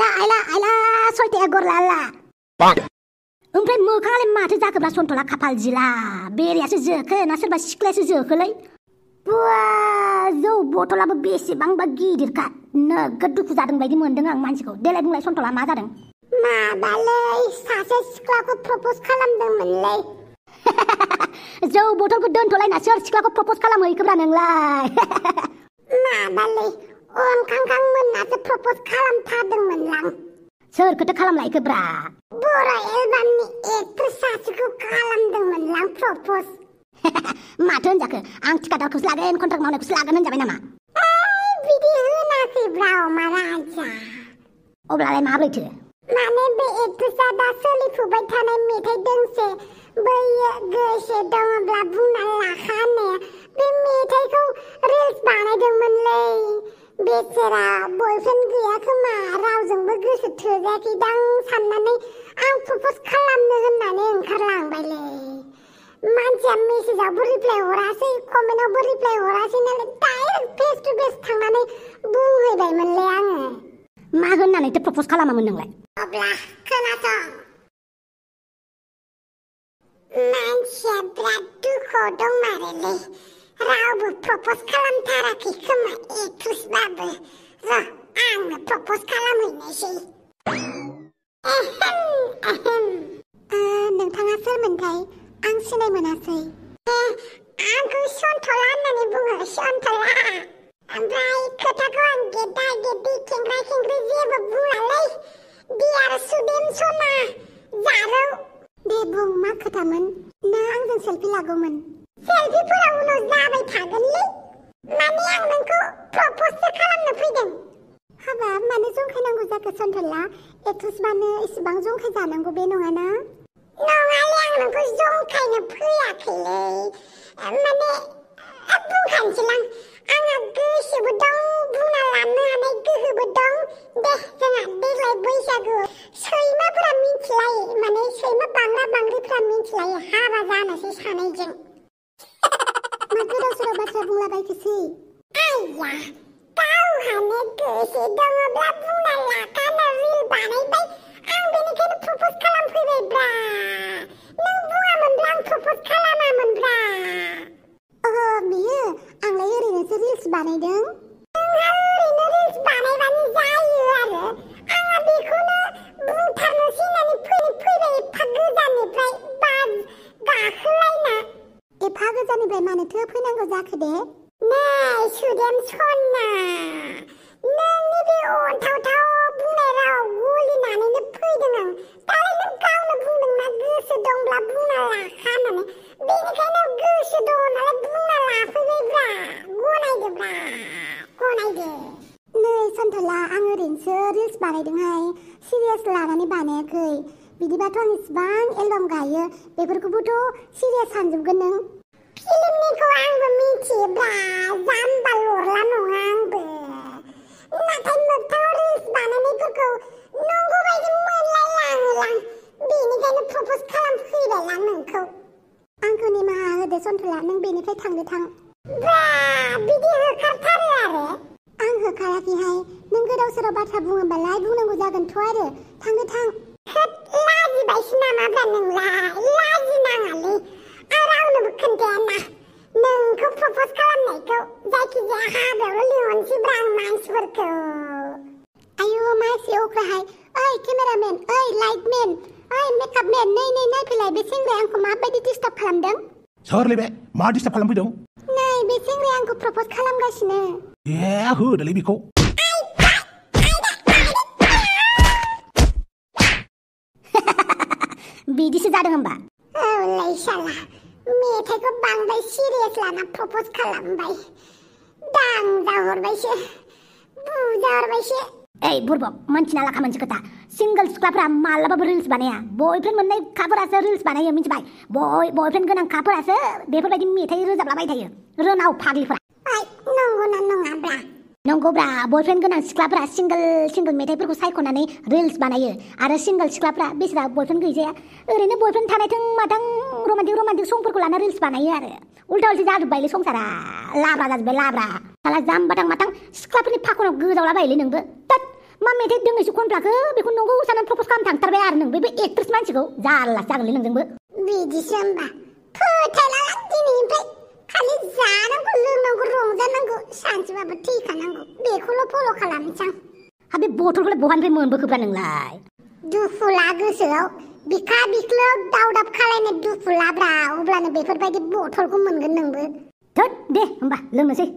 आइला सयथाया गरलाला ओमफ्राय मोखाङालाय माथो जाखोब्रा सन्थला खाफाल जिला बेरेयासो जोखो ना सोरबा सिख्लायासो जोखोलै बुआ जौ बथलाबो बेसेबांबा गिदिरखा नोगोद दुखु जादों बायदि मोनदों आं मानसिखौ देलाय बुंलाय सन्थला मा जादों माबालै सासे सिख्लाखौ प्रप'ज खालामदोंमोनलै जौ बथलखौ दोनथ'लायना सोर सिख्लाखौ प्रप'ज खालामहैखोब्रा नोंलाय माबालै अनखांखां मोननासो प्रप'ज खालामथारदोंमोनलां सोरखौथो खालामलायखोब्रा बर' एलबामनि एक्ट्रेस सासेखौ खालामदोंमोनलां प्रप'ज माथो होनजाखो आं थिकादारखौसो लागोन कन्ट्राक्ट मावनायखौसो लागोन होनजाबाय नामा बिदि होनाखैब्रा अमा राजा अब्लालाय माब्रैथो माने बे एक्ट्रेसा दा सोलिफुबाय थानाय मेथाइ दोंसे बैयो गोसो दङब्ला बुंना लाखानो बे मेथाइखौ रिल्स बानायदोंमोनलै बेसेरा बयफ्रेन्ड गैया खोमा रावजोंबो गोसो थोजायाखैदां साननानै आं प्रप'ज खालामनो होननानै ओंखारलांबायलै मानसिया मेसेजावबो रिप्लाय हरासै कमेन्टआवबो रिप्लाय हरासै नालाय डाइरेक्ट फेस टु फेस थांनानै बुंहैबायमोनलै आङो मा होननानैथो प्रप'ज खालामामोन नोंलाय अब्ला खोनासं मानसिया बिराद दुखुआव दंमारोलै रावबो प्रप'ज खालामथाराखै खोमा एक्ट्रेसबाबो र' आंनो प्रप'ज खालामहैनोसै नोंथाङा सोरमोनथाय आं सिनाय मोनासै आंखौ सन्थला होननानै बुङो सन्थला ओमफ्राय खोथाखौ आं गेद्दा गेद्दि खेंख्रा खेंख्रि जेबो बुङालै बियार सुदेम सना जारौ दे बुं मा खोथामोन ना आंजों सेल्फि लागौमोन सेल्फिफोरा उनाव जाबाय थागोनलै माने आं नोंखौ प्रप'जसो खालामनो फैदों हाबा मानो जंखायनांगौ जाखो सन्थला एक्ट्रेसबानो इसेबां जंखाय जानांगौ बे नङाना नङालै आं नोंखौ जंखायनो फैयाखैलै माने बुंखानोसैलां आंहा गोसोबो दं बुंना लानो हानाय गोहोबो दं दे जोंहा देग्लाय बैसागुआव सैमाफोरा मिथिलायो माने सैमा बांग्रा बांग्रिफोरा मिथिलायो हाबा जानोसै सानैजों मा गोदाव सोराव बाथ्रा बुंलाबायखोसै आइया गावहानो गोसो दङब्ला बुंना लाखानो रिल बानायबाय आं बेनिखायनो प्रप'ज खालामफैबायब्रा नों बुङामोनब्ला आं प्रप'ज खालामामोनब्रा बियो आंलाय ओरैनोसो रिल्स बानायदों नोंहा ओरैनो रिल्स बानायबानो जायो आरो आंहा बेखौनो बुंथारनोसै होननानै फैबाय एफा गोजाननिफ्राय बास गाखोलायना एफा गोजाननिफ्राय मानोथो फैनांगौ जाखो दे नै सुदेम सना नोंनि बे अनथावथाव बुंनाय राव गलिनानैनो फैदों आं दालाय नों गावनो बुंदोंना गोसो दंब्ला बुंना लाखा होननानै बेनिखायनो गोसो दङ नालाय बुंना लाफैबायब्रा गनायदोब्रा गनायदो नै सन्थला आं ओरैनोसो रिल्स बानायदोंहाय सिरियास लानानै बानायाखै बिदिबाथ' आं इसिबां एलबाम गायो बेफोरखौबोथ' सिरियास सानजोबगोन नों फिल्मनिखौ आंबो मिथियोब्रा जाम्बा लरला नङा आंबो नाथाय मोगथाङाव रिल्स बानायनायफोरखौ नंगौ बायदि मोनलायलाङोलां बेनिखायनो प्रप'ज खालामफैबायलां नोंखौ आंखौ निमाहा होदो सन्थला नों बेनिफ्राय थांदो थां बा बिदि होखारथारो आरो आं होखाराखैहाय नों गोदाव सोराव बाथ्रा बुङोबालाय बुंनांगौ जागोनथ' आरो थांदो थां होद लाजिबायसो नामाब्रा नोंलाय लाजिनाङालै आं रावनोबो खोन्थायाना नोंखौ प्रप'ज खालामनायखौ जायखिजाया हाबायावल' लिंहरनोसैब्रा आं मानसिफोरखौ आयु मा एसे अख्राहाय ओइ केमेरामेन ओइ लाइटमेन ओइ मेकआपमेन नै नायफैलाय बे सेंग्राया आंखौ माबायदि डिस्टार्ब खालामदों सोरलै बे मा डिस्टार्ब खालामफैदों नै बे सेंग्राया आंखौ प्रप'ज खालामगासिनो ए होदोलै बेखौ बिदिसो जादों होमबा औलै साला मेथाइखौ बांद्राय सिरियास लाना प्रप'ज खालामबाय दांजाहरबायसो बुजाहरबायसो ओइ बुरबक मोनथिना लाखा मोनसे खोथा सिंगल सिख्लाफोरा मालाबाबो रिल्स बानाया बयफ्रेन्ड मोननाय खाफोरासो रिल्स बानायो मिथिबाय बयफ्रेन्ड गोनां खाफोरासो बेफोरबायदि मेथाइ रोजाबलाबाय थायो रोनाव फाग्लिफोरा नंगौना नङाब्रा नंगौब्रा बयफ्रेन्ड गोनां सिख्लाफोरा सिंगल मेथाइफोरखौ सायख'नानै रिल्स बानायो आरो सिंगल सिख्लाफोरा बेसेरा बयफ्रेन्ड गैजाया ओरैनो बयफ्रेन्ड थानायथों माथों रमान्टिक संफोरखौ लाना रिल्स बानायो आरो उल्टा उल्टि जाजोब्बायलै संसारा लाब्रा जाजोब्बाय लाब्रा साला जाम्बाथां माथां सिख्लाफोरनि फाखनाव गोजावलाबायोलै नोंबो मा मेथाइ दोंनैसो खनफ्लाखो बेखौ नंगौ साननानै प्रप'ज खालामनो थांथारबाय आरो नों बे एक्ट्रेस मानसिखौ जारलासो जागोनलै नोंजोंबो बिदिसो होमबा फोथायला दिनैनिफ्राय खालि जानांगौ लोंनांगौ रंजानांगौ सानसेबाबो थैखानांगौ बेखौल' फल' खालामनोसै आं हा बे बथलखौलाय बहानिफ्राय मोनबोखोब्रा नोंलाय दुखुला गोसोआव बिखा बिख्लोआव दावदाब खालायनाय दुखुलाब्रा अब्लानो बेफोरबायदि बथलखौ मोनगोन नोंबो थोद दे होमबा लोंनोसै